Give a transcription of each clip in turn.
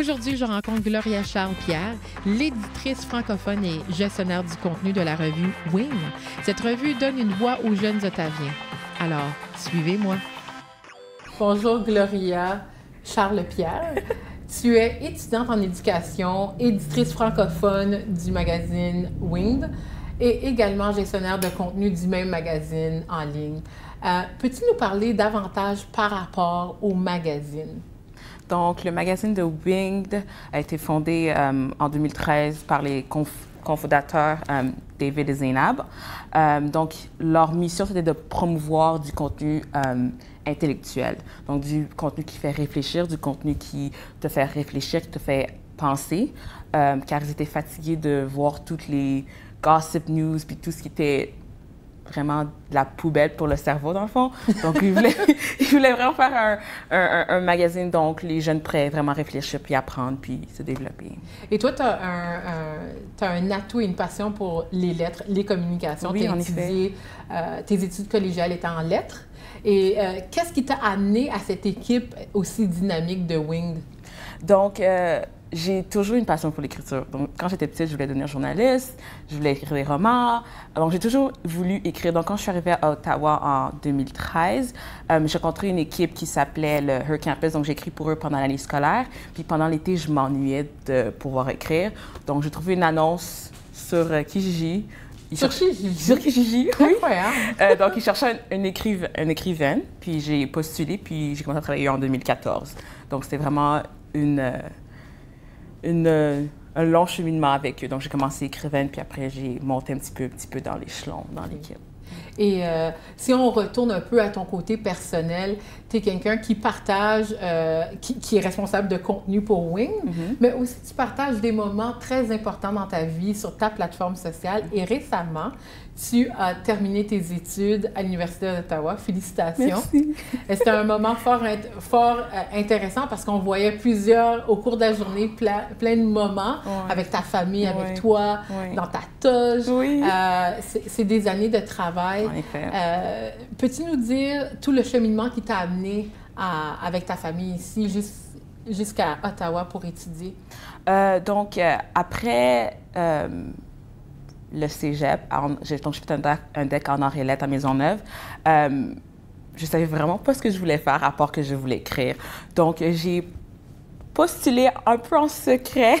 Aujourd'hui, je rencontre Gloria Charles-Pierre, l'éditrice francophone et gestionnaire du contenu de la revue Wing. Cette revue donne une voix aux jeunes Ottaviens. Alors, suivez-moi. Bonjour Gloria Charles-Pierre. Tu es étudiante en éducation, éditrice francophone du magazine Wing et également gestionnaire de contenu du même magazine en ligne. Peux-tu nous parler davantage par rapport au magazine? Donc, le magazine de Winged a été fondé en 2013 par les cofondateurs David et Zainab. Donc, leur mission, c'était de promouvoir du contenu intellectuel. Donc, du contenu qui fait réfléchir, du contenu qui te fait réfléchir, qui te fait penser, car ils étaient fatigués de voir toutes les gossip news, puis tout ce qui était vraiment de la poubelle pour le cerveau, dans le fond. Donc, ils voulaient vraiment faire un magazine, donc les jeunes pourraient vraiment réfléchir, puis apprendre, puis se développer. Et toi, tu as un atout et une passion pour les lettres, les communications. Oui, en effet. Tes études collégiales étaient en lettres. Et qu'est-ce qui t'a amené à cette équipe aussi dynamique de Winged? Donc, j'ai toujours une passion pour l'écriture. Donc, quand j'étais petite, je voulais devenir journaliste, je voulais écrire des romans. Donc, j'ai toujours voulu écrire. Donc, quand je suis arrivée à Ottawa en 2013, j'ai rencontré une équipe qui s'appelait le Her Campus. Donc, j'ai écrit pour eux pendant l'année scolaire. Puis, pendant l'été, je m'ennuyais de pouvoir écrire. Donc, j'ai trouvé une annonce sur Kijiji. Sur Kijiji? Sur Kijiji, oui. Incroyable. Donc, ils cherchaient une écrivaine. Puis, j'ai postulé, puis j'ai commencé à travailler en 2014. Donc, c'était vraiment un long cheminement avec eux. Donc, j'ai commencé écrivaine, puis après, j'ai monté un petit peu dans l'échelon, dans l'équipe. Et si on retourne un peu à ton côté personnel, tu es quelqu'un qui partage, qui est responsable de contenu pour Wing, mais aussi tu partages des moments très importants dans ta vie sur ta plateforme sociale. Et récemment, tu as terminé tes études à l'Université d'Ottawa. Félicitations. Merci. C'était un moment fort intéressant parce qu'on voyait au cours de la journée, plein de moments avec ta famille, avec toi, dans ta toge. Oui. C'est des années de travail. En effet. Peux-tu nous dire tout le cheminement qui t'a amené avec ta famille ici jusqu'à Ottawa pour étudier? Donc, après le cégep, donc j'ai fait un DEC en arts et lettres à Maisonneuve. Je savais vraiment pas ce que je voulais faire, à part que je voulais écrire. Donc, j'ai postulé un peu en secret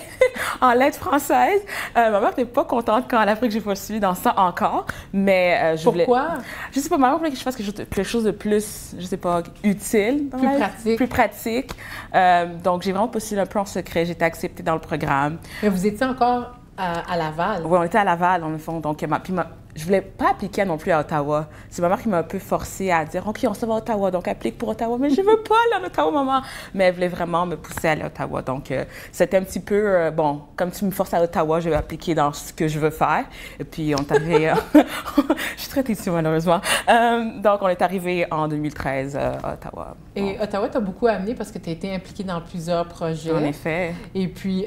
en lettres françaises. Ma mère n'était pas contente quand elle a appris que j'ai postulé dans ça encore, mais je voulais... Pourquoi? Je sais pas, ma mère voulait que je fasse quelque chose de plus, je sais pas, utile. Plus pratique. Donc, j'ai vraiment postulé un peu en secret. J'ai été acceptée dans le programme. Mais vous étiez encore à Laval? Oui, on était à Laval, dans le fond. Donc, je voulais pas appliquer non plus à Ottawa. C'est ma mère qui m'a un peu forcée à dire « OK, on se va à Ottawa, donc applique pour Ottawa. » Mais je veux pas aller à Ottawa, maman. Mais elle voulait vraiment me pousser à aller à Ottawa. Donc, c'était un petit peu, bon, comme tu me forces à Ottawa, je vais appliquer dans ce que je veux faire. Et puis, on est arrivé... je suis très têtue, malheureusement. Donc, on est arrivé en 2013 à Ottawa. Et Ottawa t'a beaucoup amené parce que tu as été impliquée dans plusieurs projets. En effet. Et puis,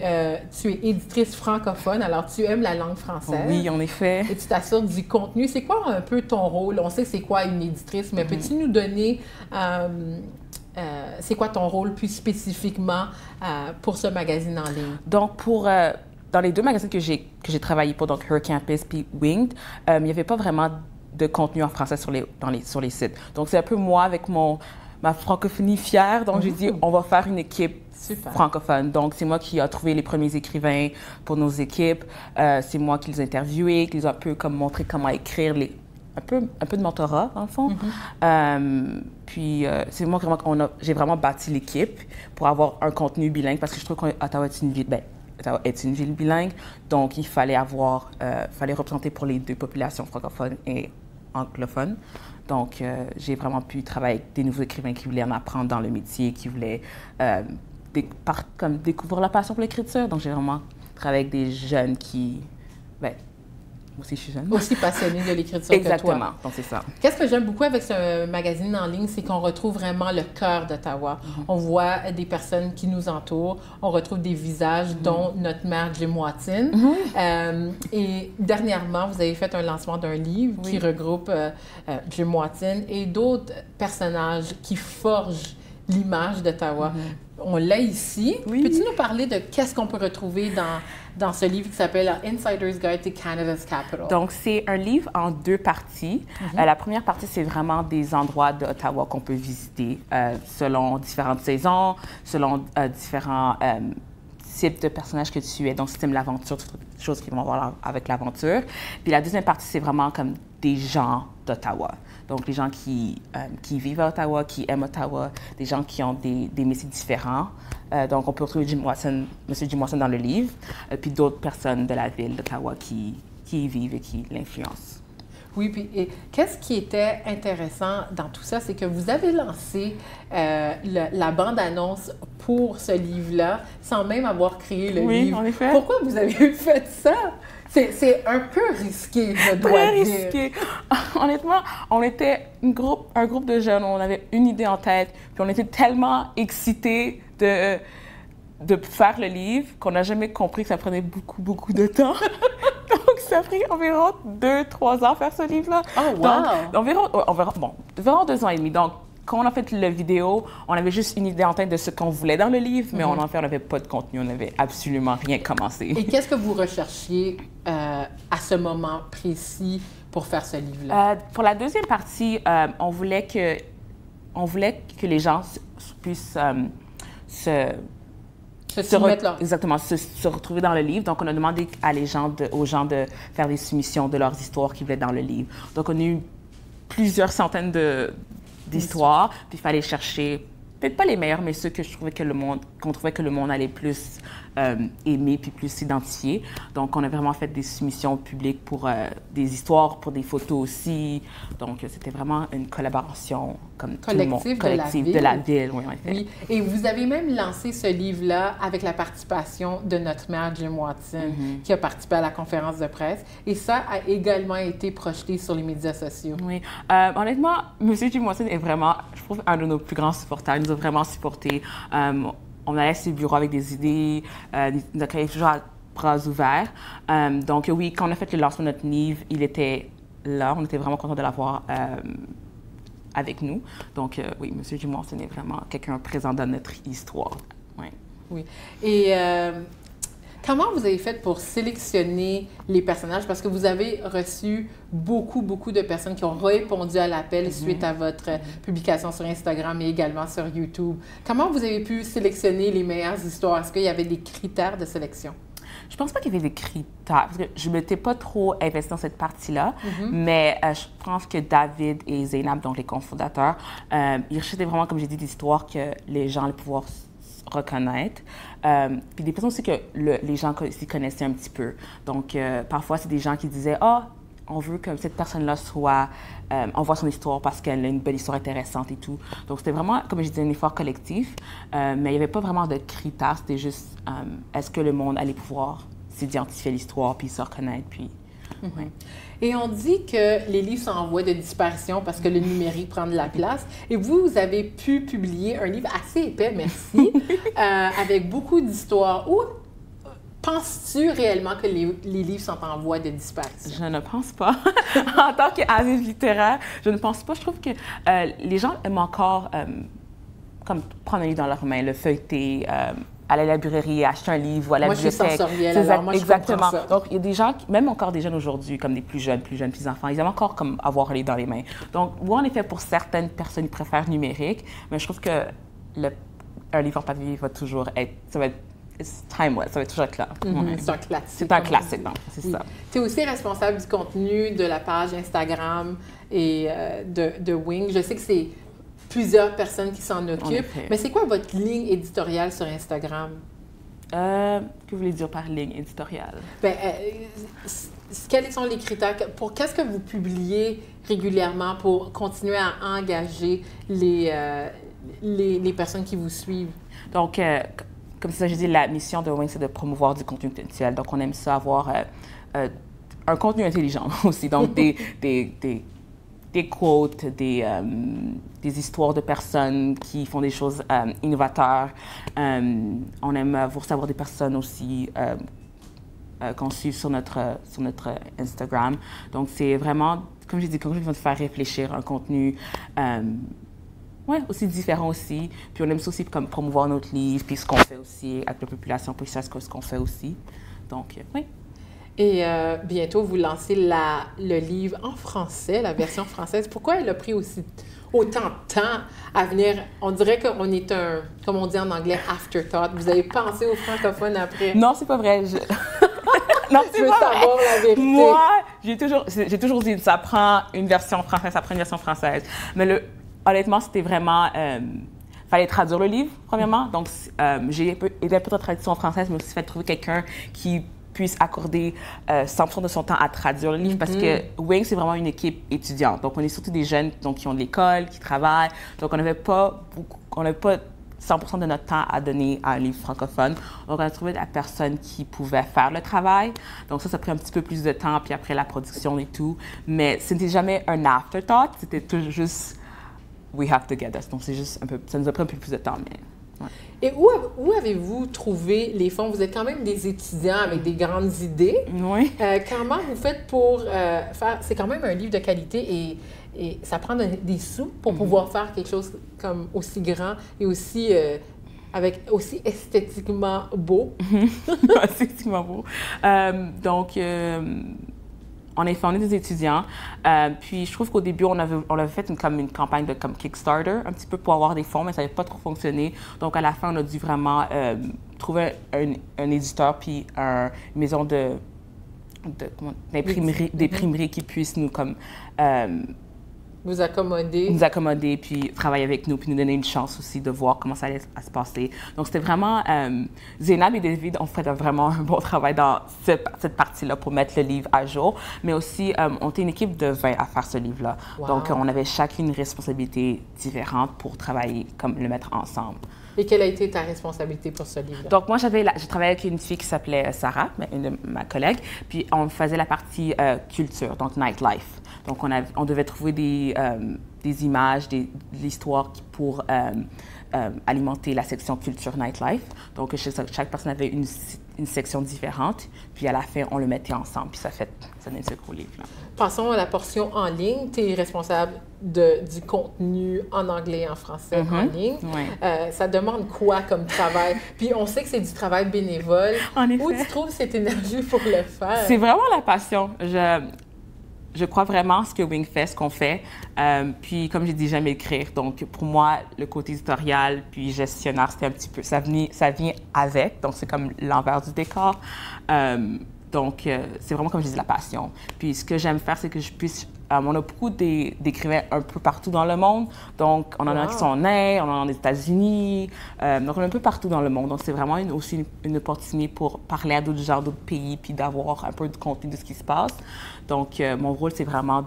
tu es éditrice francophone, alors tu aimes la langue française. Oui, en effet. Et tu t'assures du contenu. C'est quoi un peu ton rôle? On sait c'est quoi une éditrice, mais peux-tu nous donner c'est quoi ton rôle plus spécifiquement pour ce magazine en ligne? Donc, dans les deux magazines que j'ai travaillé pour, donc Her Campus puis Winged, il n'y avait pas vraiment de contenu en français sur les sites. Donc, c'est un peu moi avec ma francophonie fière. Donc, j'ai dit, on va faire une équipe francophone. Donc, c'est moi qui ai trouvé les premiers écrivains pour nos équipes. C'est moi qui les ai interviewés, qui les ai un peu comme montré comment écrire, un peu de mentorat, dans le fond. Puis, c'est moi vraiment j'ai vraiment bâti l'équipe pour avoir un contenu bilingue parce que je trouve qu'Ottawa est une ville, Ottawa est une ville bilingue. Donc, il fallait représenter pour les deux populations francophones et anglophones. Donc, j'ai vraiment pu travailler avec des nouveaux écrivains qui voulaient en apprendre dans le métier, qui voulaient découvrir la passion pour l'écriture. Donc, j'ai vraiment travaillé avec des jeunes qui... Moi aussi, je suis jeune. Aussi passionnée de l'écriture que toi. Exactement, donc c'est ça. Qu'est-ce que j'aime beaucoup avec ce magazine en ligne, c'est qu'on retrouve vraiment le cœur d'Ottawa. On voit des personnes qui nous entourent, on retrouve des visages, dont notre mère Jim Watson. Et dernièrement, vous avez fait un lancement d'un livre qui regroupe Jim Watson et d'autres personnages qui forgent l'image d'Ottawa. On l'a ici. Oui. Peux-tu nous parler de qu'est-ce qu'on peut retrouver dans ce livre qui s'appelle Insider's Guide to Canada's Capital? Donc, c'est un livre en 2 parties. La première partie, c'est vraiment des endroits d'Ottawa qu'on peut visiter selon différentes saisons, selon différents types de personnages que tu es. Donc, si tu aimes l'aventure, toutes les choses qui vont avoir avec l'aventure. Puis la deuxième partie, c'est vraiment comme des gens d'Ottawa. Donc, les gens qui vivent à Ottawa, qui aiment Ottawa, des gens qui ont des métiers différents. Donc, on peut retrouver M. Jim Watson dans le livre, puis d'autres personnes de la ville d'Ottawa qui y vivent et qui l'influencent. Oui, puis qu'est-ce qui était intéressant dans tout ça, c'est que vous avez lancé la bande-annonce pour ce livre-là sans même avoir créé le livre. Oui, en effet. Pourquoi vous avez fait ça? C'est un peu risqué, je dois Très dire. risqué. Honnêtement, on était un groupe de jeunes, on avait une idée en tête, puis on était tellement excités de faire le livre qu'on n'a jamais compris que ça prenait beaucoup, beaucoup de temps. Donc, ça a pris environ 2-3 ans faire ce livre-là. Oh, wow! Donc, environ 2 ans et demi. Donc, quand on a fait la vidéo, on avait juste une idée en tête de ce qu'on voulait dans le livre, mais en fait, on n'avait pas de contenu, on n'avait absolument rien commencé. Et qu'est-ce que vous recherchiez à ce moment précis pour faire ce livre-là? Pour la deuxième partie, on voulait que les gens puissent exactement, se retrouver dans le livre. Donc, on a demandé aux gens de faire des soumissions de leurs histoires qui voulaient dans le livre. Donc, on a eu plusieurs centaines d'histoires, puis il fallait chercher, peut-être pas les meilleurs, mais ceux que qu'on trouvait que le monde allait plus aimer puis plus s'identifier. Donc, on a vraiment fait des soumissions publiques pour des histoires, pour des photos aussi. Donc, c'était vraiment une collaboration comme tout le monde. Collective de la ville. Oui, en effet. Oui. Et vous avez même lancé ce livre-là avec la participation de notre maire, Jim Watson, qui a participé à la conférence de presse. Et ça a également été projeté sur les médias sociaux. Oui. Honnêtement, M. Jim Watson est vraiment, je trouve, un de nos plus grands supporters. Il nous a vraiment supportés. On allait à ses bureaux avec des idées, il nous accueillait toujours à bras ouverts. Donc oui, quand on a fait le lancement de notre livre, il était là. On était vraiment contents de l'avoir avec nous. Donc oui, M. Jim Watson est vraiment quelqu'un présent dans notre histoire. Ouais. Oui. Et comment vous avez fait pour sélectionner les personnages? Parce que vous avez reçu beaucoup de personnes qui ont répondu à l'appel suite à votre publication sur Instagram et également sur YouTube. Comment vous avez pu sélectionner les meilleures histoires? Est-ce qu'il y avait des critères de sélection? Je pense pas qu'il y avait des critères, parce que je ne m'étais pas trop investie dans cette partie-là, mais je pense que David et Zainab, donc les cofondateurs, ils recherchaient vraiment, comme j'ai dit, des histoires que les gens allaient pouvoir reconnaître. Puis des personnes aussi que les gens s'y connaissaient un petit peu. Donc, parfois, c'est des gens qui disaient « Ah, on veut que cette personne-là soit... on voit son histoire parce qu'elle a une belle histoire intéressante et tout. » Donc, c'était vraiment, comme je disais, un effort collectif, mais il n'y avait pas vraiment de critères. C'était juste, est-ce que le monde allait pouvoir s'identifier à l'histoire puis se reconnaître, puis... Ouais. Et on dit que les livres sont en voie de disparition parce que le numérique prend de la place. Et vous avez pu publier un livre assez épais, merci, avec beaucoup d'histoires. Où penses-tu réellement que les livres sont en voie de disparition? Je ne pense pas. En tant qu'avide littéraire, je ne pense pas. Je trouve que les gens aiment encore comme prendre un livre dans leurs mains, le feuilleter, aller à la librairie, acheter un livre ou à la bibliothèque. Moi, je suis sensorielle, alors moi, je exactement. Ça. Donc, il y a des gens, même encore des jeunes aujourd'hui, comme des plus jeunes, petits-enfants, ils aiment encore comme avoir un livre dans les mains. Donc, oui, en effet, pour certaines personnes, ils préfèrent numérique, mais je trouve que un livre en papier va toujours être... Ça va être timeless, ça va toujours être là. C'est un classique. C'est un classique, c'est ça. Tu es aussi responsable du contenu de la page Instagram et de Wing. Je sais que c'est plusieurs personnes qui s'en occupent. Mais c'est quoi votre ligne éditoriale sur Instagram? Que vous voulez dire par ligne éditoriale? Quels sont les critères? Qu'est-ce que vous publiez régulièrement pour continuer à engager les personnes qui vous suivent? Donc, comme ça, je dis, la mission de Wing, c'est de promouvoir du contenu intellectuel. Donc, on aime ça avoir un contenu intelligent aussi. Donc, des quotes, des histoires de personnes qui font des choses innovateurs. On aime savoir des personnes aussi qu'on suit sur notre Instagram. Donc, c'est vraiment, comme je dis, quelque chose qui va te faire réfléchir, un contenu ouais, aussi différents aussi. Puis on aime ça aussi comme promouvoir notre livre, puis ce qu'on fait aussi avec la population, puis ça, ce qu'on fait aussi. Donc, oui. Et bientôt, vous lancez le livre en français, la version française. Pourquoi elle a pris autant de temps à venir? On dirait qu'on est comme on dit en anglais, afterthought. Vous avez pensé aux francophones après? Non, c'est pas vrai. Non, je veux savoir la vérité. Moi, j'ai toujours dit, ça prend une version française, ça prend une version française. Mais honnêtement, c'était vraiment... fallait traduire le livre, premièrement. Donc, j'ai aidé un peu de traduction française, mais aussi fait trouver quelqu'un qui puisse accorder 100% de son temps à traduire le livre, parce que Wing, c'est vraiment une équipe étudiante. Donc, on est surtout des jeunes qui ont de l'école, qui travaillent. Donc, on n'avait pas 100% de notre temps à donner à un livre francophone. Donc, on a trouvé la personne qui pouvait faire le travail. Donc, ça a pris un petit peu plus de temps, puis après la production et tout. Mais ce n'était jamais un afterthought, c'était toujours juste « we have to get this ». Donc, c'est juste un peu, ça nous a pris un peu plus de temps, mais... Ouais. Et où avez-vous trouvé les fonds? Vous êtes quand même des étudiants avec des grandes idées. Oui. Comment vous faites pour faire... C'est quand même un livre de qualité et ça prend des sous pour pouvoir faire quelque chose comme aussi grand et aussi... aussi esthétiquement beau. Esthétiquement beau. Donc, en effet, on est des étudiants. Puis, je trouve qu'au début, on avait fait une campagne de Kickstarter, un petit peu pour avoir des fonds, mais ça n'avait pas trop fonctionné. Donc, à la fin, on a dû vraiment trouver un éditeur puis une maison d'imprimerie qui puisse nous vous accommoder. Nous accommoder, puis travailler avec nous, puis nous donner une chance aussi de voir comment ça allait se passer. Donc, c'était vraiment... Zénab et David ont fait vraiment un bon travail dans cette partie-là pour mettre le livre à jour. Mais aussi, on était une équipe de 20 à faire ce livre-là. Wow. Donc, on avait chacune une responsabilité différente pour travailler, comme le mettre ensemble. Et quelle a été ta responsabilité pour ce livre-là? Donc, moi, j'ai travaillé avec une fille qui s'appelait Sarah, une de ma collègue, puis on faisait la partie culture, donc nightlife. Donc, on devait trouver des images, de l'histoire pour alimenter la section culture nightlife. Donc, chaque personne avait une section différente, puis à la fin, on le mettait ensemble, puis ça donne ce gros livre-là. Passons à la portion en ligne. Tu es responsable du contenu en anglais et en français en ligne. Ouais. Ça demande quoi comme travail? Puis on sait que c'est du travail bénévole. En effet. Où tu trouves cette énergie pour le faire? C'est vraiment la passion. Je crois vraiment ce que Wing fait, ce qu'on fait. Puis, comme j'ai dit, j'aime écrire. Donc, pour moi, le côté éditorial puis gestionnaire, c'était un petit peu... Ça vient avec. Donc, c'est comme l'envers du décor. Donc, c'est vraiment, comme je dis, la passion. Puis, ce que j'aime faire, c'est que je puisse... on a beaucoup d'écrivains un peu partout dans le monde. Donc, on en a qui sont en Inde, on en a aux États-Unis. Donc, on est un peu partout dans le monde. Donc, c'est vraiment aussi une opportunité pour parler à d'autres pays puis d'avoir un peu de contenu de ce qui se passe. Donc, mon rôle, c'est vraiment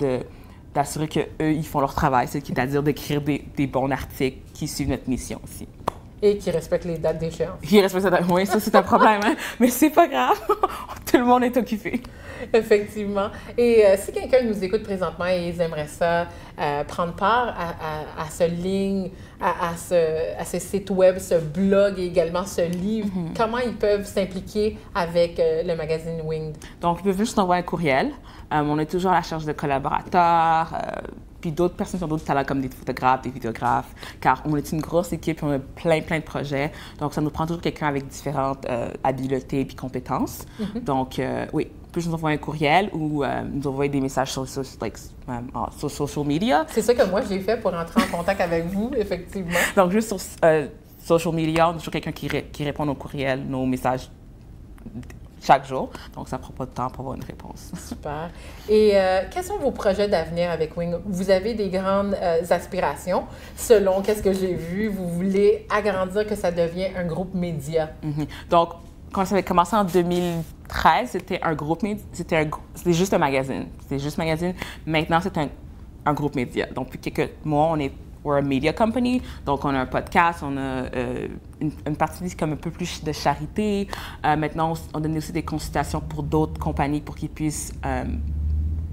d'assurer qu'eux, ils font leur travail, c'est-à-dire d'écrire des bons articles qui suivent notre mission aussi. Et qui respectent les dates d'échéance. Qui respectent les dates. Oui, ça, c'est un problème, hein? Mais c'est pas grave. Tout le monde est occupé. Effectivement. Et si quelqu'un nous écoute présentement et ils aimeraient ça, prendre part à ce ligne, à ce site web, ce blog et également ce livre, comment ils peuvent s'impliquer avec le magazine Winged? Donc, ils peuvent juste nous envoyer un courriel. On est toujours à la recherche de collaborateurs. Puis d'autres personnes qui ont d'autres talents comme des photographes, des vidéographes, car on est une grosse équipe et on a plein de projets. Donc, ça nous prend toujours quelqu'un avec différentes habiletés et compétences. Donc, oui, on peut nous envoyer un courriel ou nous envoyer des messages sur social media. C'est ça que moi, j'ai fait pour entrer en contact avec vous, effectivement. Donc, juste sur social media, on a toujours quelqu'un qui répond aux courriels, nos messages chaque jour. Donc, ça ne prend pas de temps pour avoir une réponse. Super. Et quels sont vos projets d'avenir avec Wing? Vous avez des grandes aspirations. Selon qu'est-ce que j'ai vu, vous voulez agrandir, que ça devienne un groupe média. Donc, quand ça avait commencé en 2013, c'était un groupe média. C'était juste un magazine. C'était juste un magazine. Maintenant, c'est un groupe média. Donc, depuis quelques mois, we're a media company, donc on a un podcast, on a une partie comme un peu plus de charité. Maintenant, on donne aussi des consultations pour d'autres compagnies pour qu'ils puissent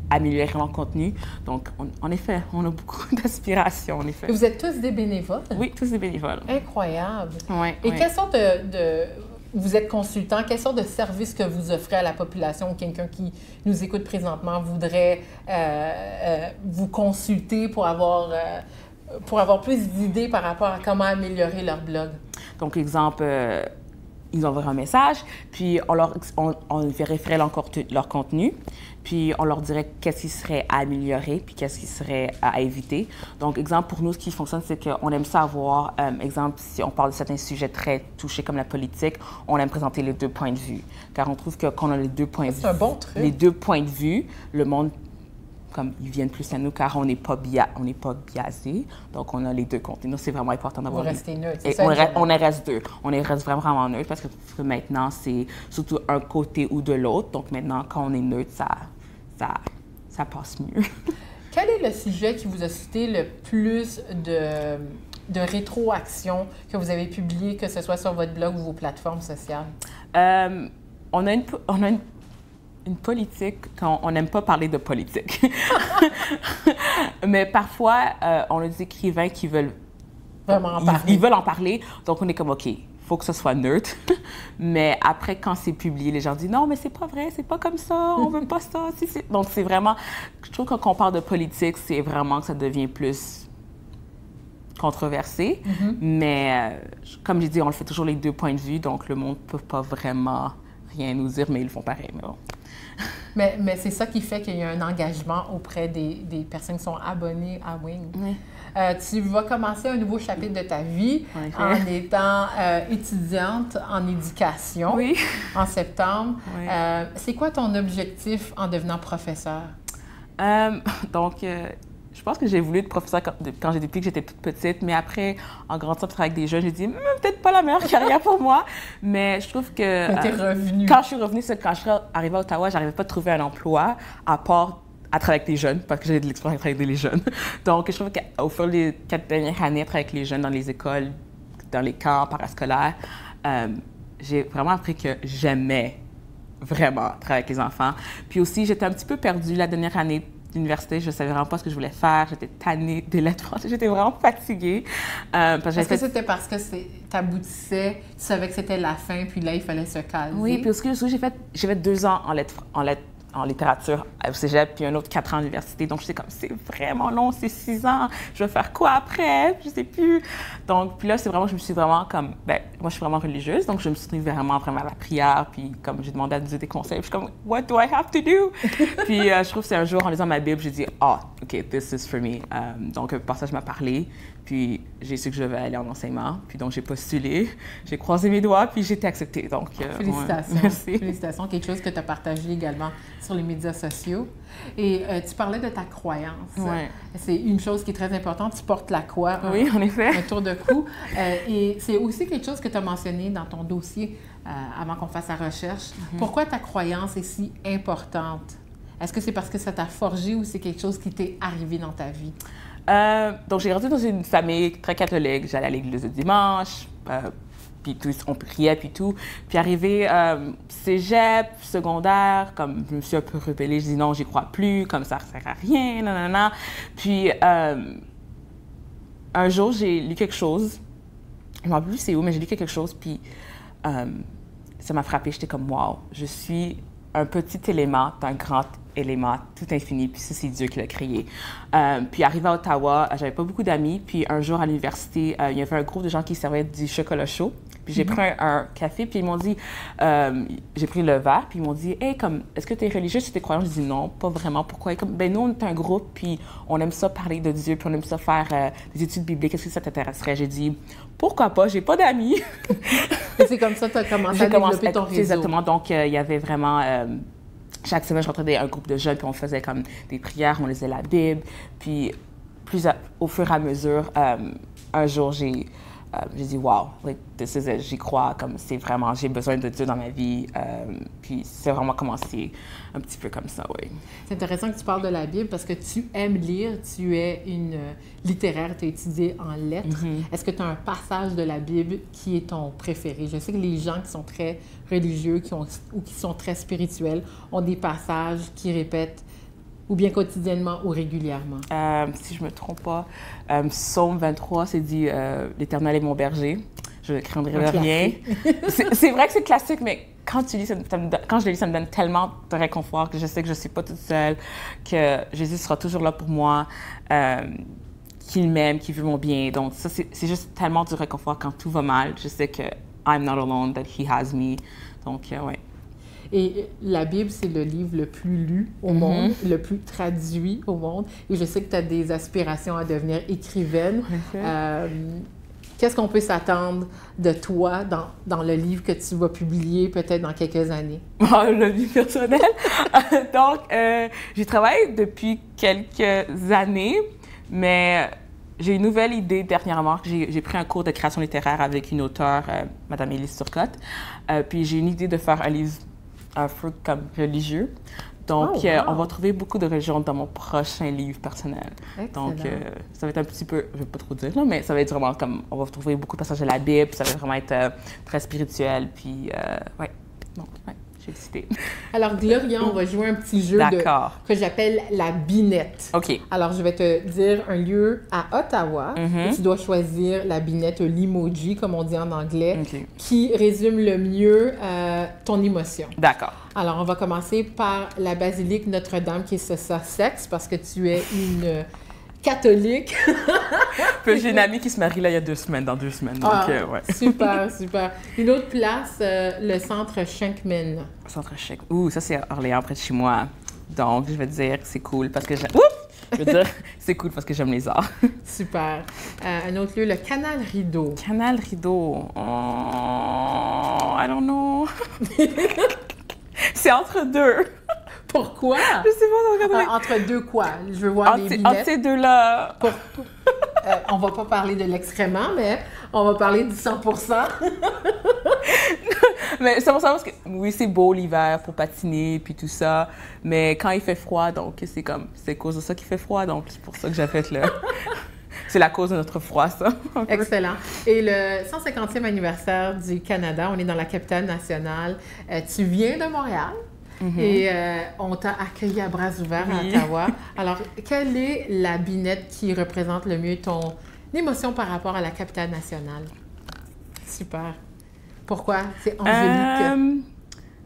améliorer leur contenu. Donc, en effet, on a beaucoup d'aspirations, en effet. Et vous êtes tous des bénévoles? Oui, tous des bénévoles. Incroyable. Ouais, et quelles sortes vous êtes consultant, quelles sortes de services que vous offrez à la population ou quelqu'un qui nous écoute présentement voudrait vous consulter pour avoir pour avoir plus d'idées par rapport à comment améliorer leur blog? Donc, exemple, ils envoient un message, puis on vérifierait leur contenu, puis on leur dirait qu'est-ce qui serait à améliorer, puis qu'est-ce qui serait à éviter. Donc, exemple, pour nous, ce qui fonctionne, c'est qu'on aime savoir, exemple, si on parle de certains sujets très touchés comme la politique, on aime présenter les deux points de vue. Car on trouve que quand on a les deux points de vue, c'est un bon truc. Les deux points de vue, le monde, comme ils viennent plus à nous, car on n'est pas biaisé. Donc, on a les deux contenus. Donc, c'est vraiment important d'avoir... Vous restez neutre, c'est et ça? on reste deux. On reste vraiment neutre parce que maintenant, c'est surtout un côté ou de l'autre. Donc, maintenant, quand on est neutre, ça passe mieux. Quel est le sujet qui vous a suscité le plus de rétroaction que vous avez publié, que ce soit sur votre blog ou vos plateformes sociales? On a une politique quand on n'aime pas parler de politique. Mais parfois, on a des écrivains qui veulent vraiment en parler. Ils veulent en parler, donc on est comme, OK, il faut que ce soit neutre. Mais après, quand c'est publié, les gens disent, non, mais c'est pas vrai, c'est pas comme ça, on veut pas ça. Donc, c'est vraiment, je trouve que quand on parle de politique, c'est vraiment que ça devient plus controversé. Mais comme j'ai dit, on le fait toujours les deux points de vue, donc le monde ne peut pas vraiment rien nous dire, mais ils le font pareil. Mais bon. Mais c'est ça qui fait qu'il y a un engagement auprès des personnes qui sont abonnées à Wing. Oui. Tu vas commencer un nouveau chapitre de ta vie en étant étudiante en éducation en septembre. Oui. C'est quoi ton objectif en devenant professeur? Je pense que j'ai voulu être professeur quand j'étais petite, que j'étais toute petite, mais après, en grandissant avec des jeunes, j'ai dit peut-être pas la meilleure carrière pour moi, mais je trouve que t'es revenue. Quand je suis revenue, quand je suis arrivée à Ottawa, j'arrivais pas à trouver un emploi à part à travailler avec les jeunes, parce que j'ai de l'expérience à travailler avec les jeunes. Donc, je trouve qu'au fil des 4 dernières années, à travailler avec les jeunes dans les écoles, dans les camps parascolaires, j'ai vraiment appris que j'aimais vraiment travailler avec les enfants. Puis aussi, j'étais un petit peu perdue la dernière année d'université. Je ne savais vraiment pas ce que je voulais faire. J'étais tannée des lettres françaises. J'étais vraiment fatiguée. Est-ce que c'était parce que t'aboutissais, tu savais que c'était la fin, puis là, il fallait se caser? Oui, puis aussi, j'ai fait 2 ans en littérature au cégep, puis un autre 4 ans à l'université. Donc, je sais comme, c'est vraiment long, c'est 6 ans. Je vais faire quoi après? Je sais plus. Donc, puis là, je me suis vraiment comme, moi, je suis vraiment religieuse, donc je me suis trouvée vraiment à la prière, puis comme j'ai demandé à Dieu des conseils, puis je suis comme, what do I have to do? Puis, je trouve que c'est un jour, en lisant ma Bible, j'ai dit, OK, this is for me. Donc, un passage m'a parlé, puis j'ai su que je devais aller en enseignement, puis donc j'ai postulé, j'ai croisé mes doigts, puis j'ai été acceptée. Donc, félicitations. Ouais, merci. Félicitations. Quelque chose que tu as partagé également sur les médias sociaux. Et tu parlais de ta croyance. Ouais. C'est une chose qui est très importante. Tu portes la croix. Oui, en effet. Un tour de cou. Et c'est aussi quelque chose que tu as mentionné dans ton dossier avant qu'on fasse la recherche. Pourquoi ta croyance est si importante? Est-ce que c'est parce que ça t'a forgé ou c'est quelque chose qui t'est arrivé dans ta vie? Donc, j'ai grandi dans une famille très catholique. J'allais à l'église le dimanche, puis tout, on priait, puis tout. Puis arrivé cégep, secondaire, comme je me suis un peu rebellée, je dis non, j'y crois plus, comme ça sert à rien, nanana. Puis un jour, j'ai lu quelque chose. Je ne me rappelle plus c'est où, mais j'ai lu quelque chose, puis ça m'a frappée. J'étais comme, wow, je suis un petit élément d'un grand élément tout infini, puis ça, c'est Dieu qui l'a créé. Puis arrivé à Ottawa, j'avais pas beaucoup d'amis, puis un jour à l'université, il y avait un groupe de gens qui servaient du chocolat chaud, puis j'ai pris un café, puis ils m'ont dit, j'ai pris le verre, puis ils m'ont dit, hey, comme, est-ce que tu es religieux, tu es croyant? Je dis non, pas vraiment. Pourquoi? Et comme, nous, on est un groupe, puis on aime ça parler de Dieu, puis on aime ça faire des études bibliques, est-ce que ça t'intéresserait? J'ai dit, pourquoi pas, j'ai pas d'amis. Et c'est comme ça que tu as commencé à développer ton réseau. Exactement, donc il y avait vraiment... chaque semaine, je rentrais dans un groupe de jeunes, puis on faisait comme des prières, on lisait la Bible. Puis, au fur et à mesure, un jour, j'ai dit, wow, like, this is it, j'y crois, comme c'est vraiment, j'ai besoin de Dieu dans ma vie. Puis, c'est vraiment commencé un petit peu comme ça, oui. C'est intéressant que tu parles de la Bible parce que tu aimes lire, tu es une littéraire, tu as étudié en lettres. Est-ce que tu as un passage de la Bible qui est ton préféré? Je sais que les gens qui sont très religieux ou qui sont très spirituels ont des passages qui répètent ou bien quotidiennement ou régulièrement. Si je ne me trompe pas, Psaume 23, c'est dit « L'Éternel est mon berger, je ne craindrai de rien ». C'est vrai que c'est classique, mais quand je le lis, ça me donne tellement de réconfort que je sais que je ne suis pas toute seule, que Jésus sera toujours là pour moi, qu'il m'aime, qu'il veut mon bien. Donc, ça, c'est juste tellement du réconfort quand tout va mal. Je sais que I'm not alone, that he has me. Donc, ouais. Et la Bible, c'est le livre le plus lu au monde, le plus traduit au monde. Et je sais que tu as des aspirations à devenir écrivaine. Qu'est-ce qu'on peut s'attendre de toi dans le livre que tu vas publier peut-être dans quelques années? La vie personnelle. Donc, j'ai travaillé depuis quelques années, mais j'ai une nouvelle idée dernièrement. J'ai pris un cours de création littéraire avec une auteure, Mme Élise Turcotte. Puis j'ai une idée de faire un livre comme religieux. Donc, on va trouver beaucoup de religion dans mon prochain livre personnel. Excellent. Donc, ça va être un petit peu, je ne vais pas trop dire, là, mais ça va être vraiment comme, on va trouver beaucoup de passages de la Bible, ça va vraiment être très spirituel, puis, ouais. Donc, ouais, j'ai excitée. Alors, Gloria, on va jouer un petit jeu que j'appelle la binette. OK. Alors, je vais te dire un lieu à Ottawa. Et tu dois choisir la binette, l'emoji, comme on dit en anglais, qui résume le mieux ton émotion. D'accord. Alors, on va commencer par la basilique Notre-Dame qui est ce Sussex, parce que tu es une catholique. J'ai une amie qui se marie là il y a 2 semaines, dans 2 semaines. Donc, ouais. Super, super. Une autre place, le centre Shenkman. Centre Shenkman. Ouh, ça c'est Orléans, près de chez moi. Donc, je vais dire que c'est cool parce que j'aime... Je veux dire, c'est cool parce que j'aime les arts. Super. Un autre lieu, le Canal Rideau. Canal Rideau. Oh, I don't know. C'est entre deux. Pourquoi? Je sais pas. Entre deux quoi? Je veux voir les binettes. Entre ces deux-là. On va pas parler de l'excrément, mais on va parler du 100%. Mais 100% parce que, oui, c'est beau l'hiver pour patiner puis tout ça, mais quand il fait froid, donc c'est à cause de ça qu'il fait froid, donc c'est pour ça que j'ai fait le... C'est la cause de notre froid, ça. Excellent. Et le 150e anniversaire du Canada, on est dans la capitale nationale. Tu viens de Montréal et on t'a accueilli à bras ouverts à Ottawa. Alors, quelle est la binette qui représente le mieux ton émotion par rapport à la capitale nationale? Super. Pourquoi? C'est angélique.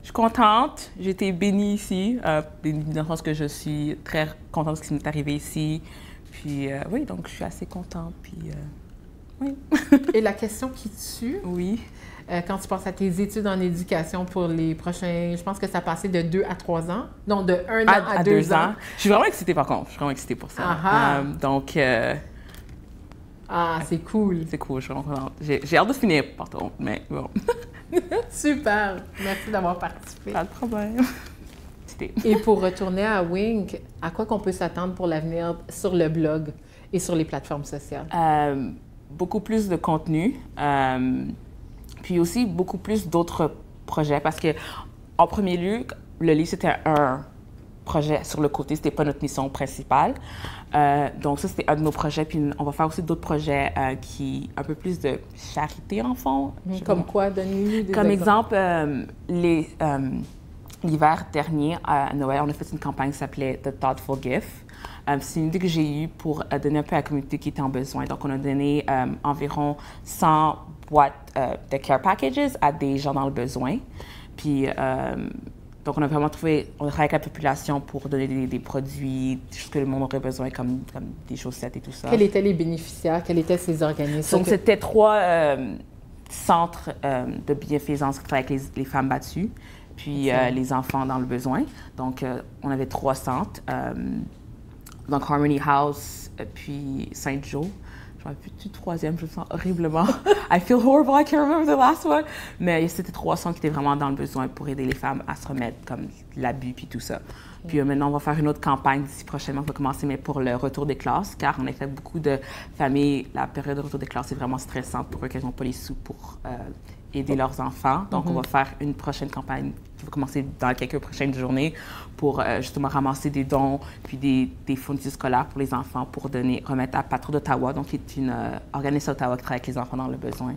Je suis contente. J'ai été bénie ici, dans le sens que je suis très contente de ce qui m'est arrivé ici. Puis, oui, donc je suis assez contente, puis, oui. Et la question qui tue, oui. Quand tu penses à tes études en éducation pour les prochains, je pense que ça a passé de 2 à 3 ans, non, de 1 an à 2 ans. Je suis vraiment excitée, par contre, je suis vraiment excitée pour ça. Donc, c'est cool. C'est cool, je suis vraiment contente. J'ai hâte de finir, par contre, mais bon. Super, merci d'avoir participé. Pas de problème. Et pour retourner à Wing, à quoi qu'on peut s'attendre pour l'avenir sur le blog et sur les plateformes sociales? Beaucoup plus de contenu, puis aussi beaucoup plus d'autres projets parce que, en premier lieu, le livre, c'était un projet sur le côté, c'était pas notre mission principale. Donc ça, c'était un de nos projets, puis on va faire aussi d'autres projets un peu plus de charité en fond. Comme quoi? Donne-nous des Comme exemple, l'hiver dernier, à Noël, on a fait une campagne qui s'appelait The Thoughtful Gift. C'est une idée que j'ai eue pour donner un peu à la communauté qui était en besoin. Donc, on a donné environ 100 boîtes de care packages à des gens dans le besoin. Puis, donc, on a vraiment on a travaillé avec la population pour donner des produits, des choses que le monde aurait besoin, comme des chaussettes et tout ça. Quels étaient les bénéficiaires? Quels étaient ces organismes? Donc, c'était 3 centres de bienfaisance qui travaillent avec les femmes battues. Puis les enfants dans le besoin. Donc, on avait 3 centres. Donc, Harmony House, puis Saint-Joe. Je ne me rappelle plus du 3e, je me sens horriblement. I feel horrible, I can't remember the last one. Mais c'était 3 centres qui étaient vraiment dans le besoin pour aider les femmes à se remettre, comme l'abus puis tout ça. Puis maintenant, on va faire une autre campagne d'ici prochainement, on va commencer, mais pour le retour des classes, car on a fait beaucoup de familles, la période de retour des classes est vraiment stressante pour eux, qu'elles n'ont pas les sous pour aider leurs enfants. Donc, on va faire une prochaine campagne qui va commencer dans quelques prochaines journées pour justement ramasser des dons puis des fournitures scolaires pour les enfants pour remettre à Patrouille d'Ottawa, donc qui est une organisme d'Ottawa qui travaille avec les enfants dans le besoin.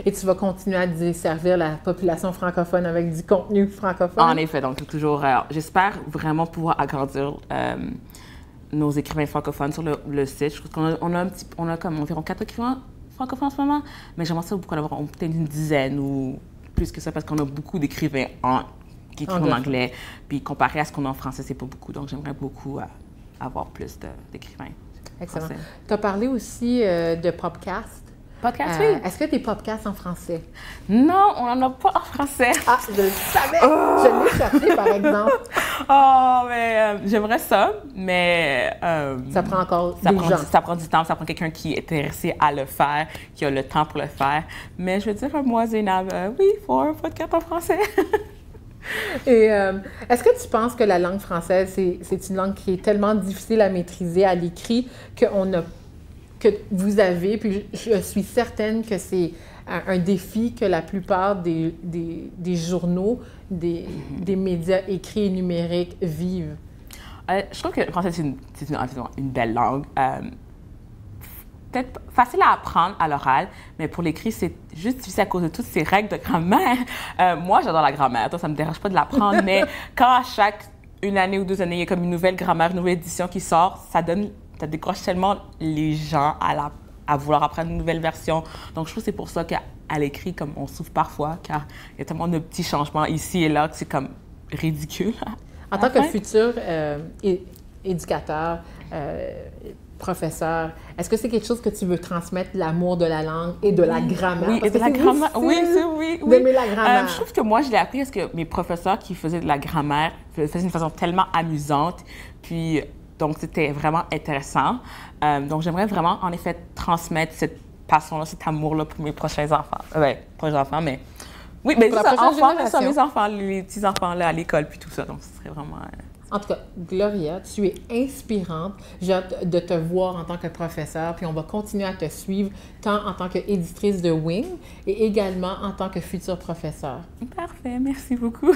Et tu vas continuer à desservir la population francophone avec du contenu francophone? En effet, donc toujours, j'espère vraiment pouvoir agrandir nos écrivains francophones sur le site. Je crois qu'on a comme environ 4 écrivains francophones en ce moment, mais j'aimerais ça beaucoup en avoir peut-être une dizaine ou plus que ça parce qu'on a beaucoup d'écrivains qui écrivent en anglais. Puis comparé à ce qu'on a en français, c'est pas beaucoup. Donc j'aimerais beaucoup avoir plus d'écrivains. Excellent. français. Tu as parlé aussi de podcast. Podcast, oui. Est-ce que tu as des podcasts en français? Non, on n'en a pas en français. Ah, je le savais! Je l'ai cherché, par exemple. Oh, mais j'aimerais ça, mais... Ça prend encore ça des prend, gens. ça prend du temps, ça prend quelqu'un qui est intéressé à le faire, qui a le temps pour le faire. Mais je veux dire, moi, Zénab, oui, il faut un podcast en français. Et est-ce que tu penses que la langue française, c'est une langue qui est tellement difficile à maîtriser à l'écrit que vous avez, puis je suis certaine que c'est un défi que la plupart des journaux, des médias écrits et numériques vivent? Je trouve que le français, c'est une belle langue. Peut-être facile à apprendre à l'oral, mais pour l'écrit, c'est juste difficile à cause de toutes ces règles de grammaire. Moi, j'adore la grammaire, donc ça ne me dérange pas de l'apprendre, mais quand à chaque une année ou 2 années, il y a comme une nouvelle grammaire, une nouvelle édition qui sort, ça décroche tellement les gens à vouloir apprendre une nouvelle version. Donc, je trouve que c'est pour ça qu'à l'écrit, comme on souffre parfois, car il y a tellement de petits changements ici et là que c'est comme ridicule. En tant que futur éducateur, professeur, est-ce que c'est quelque chose que tu veux transmettre, l'amour de la langue et de la grammaire? Oui, et de la grammaire. Oui. D'aimer la grammaire. Je trouve que moi, je l'ai appris parce que mes professeurs qui faisaient de la grammaire faisaient d'une façon tellement amusante. Puis, donc, c'était vraiment intéressant. Donc, j'aimerais vraiment, en effet, transmettre cette passion-là, cet amour-là pour mes prochains enfants. Pas les enfants, mais... Oui, mais c'est ça, enfants, mes enfants, les petits-enfants là, à l'école, puis tout ça. Donc, ce serait vraiment... En tout cas, Gloria, tu es inspirante. J'ai hâte de te voir en tant que professeure, puis on va continuer à te suivre tant en tant qu'éditrice de Wing et également en tant que future professeure. Parfait, merci beaucoup.